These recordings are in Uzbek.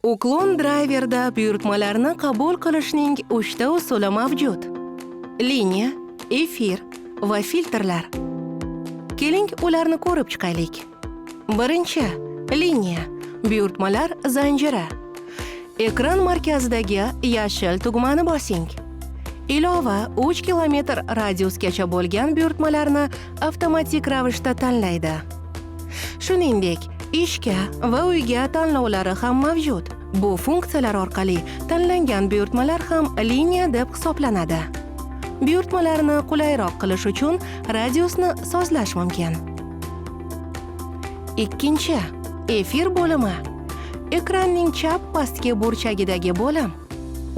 Uklon Driver'da buyurtmalarni qabul qilishning 3 ta usuli mavjud. Liniya, efir va filtrlar. Keling, ularni ko'rib chiqaylik. Birinchi, liniya, buyurtmalar zanjiri. Ekran markazidagi yashil tugmani bosing. Ilova 3 kilometr radiusgacha bo'lgan buyurtmalarni avtomatik ravishda tanlaydi. Shuningdek, ishga va uyga tanlovlari ham mavjud. Bu funksiyalar orqali tanlangan buyurtmalar ham liniya deb hisoblanadi. Buyurtmalarni qulayroq qilish uchun radiusni sozlash mumkin. Ikkinchi, efir bo'limi. Ekranning chap pastki burchagidagi bo'lim.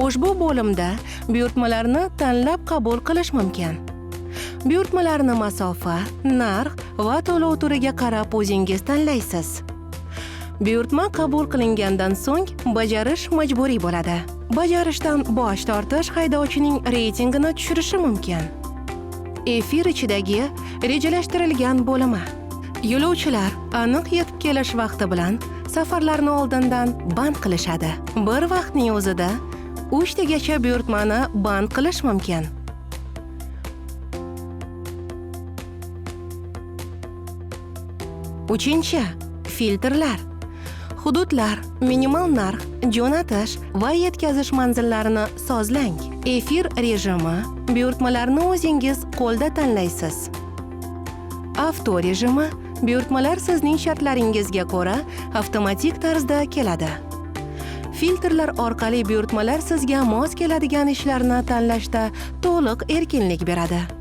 Ushbu bo'limda buyurtmalarni tanlab qabul qilish mumkin. Buyurtmalarni masofa, narx va to'lov turiga qarab o'zingiz tanlaysiz. Buyurtma qabul qilingandan so'ng bajarish majburiy bo'ladi. Bajarishdan bosh tortish haydovchining reytingini tushirishi mumkin. Efir ichidagi rejalashtirilgan bo'limi. Yo'lovchilar aniq yetib kelish vaqti bilan safarlarni oldindan band qilishadi. Bir vaqtning o'zida 3 tagacha buyurtmani band qilish mumkin. Uchinchi, filtrlar. Hududlar, minimal narx, jo'natish va yetkazish manzillarini sozlang. Efir rejimi, buyurtmalarni o'zingiz qo'lda tanlaysiz. Avto rejimi, buyurtmalar sizning shartlaringizga ko'ra avtomatik tarzda keladi. Filtrlar orqali buyurtmalar sizga mos keladigan ishlarni tanlashda to'liq erkinlik beradi.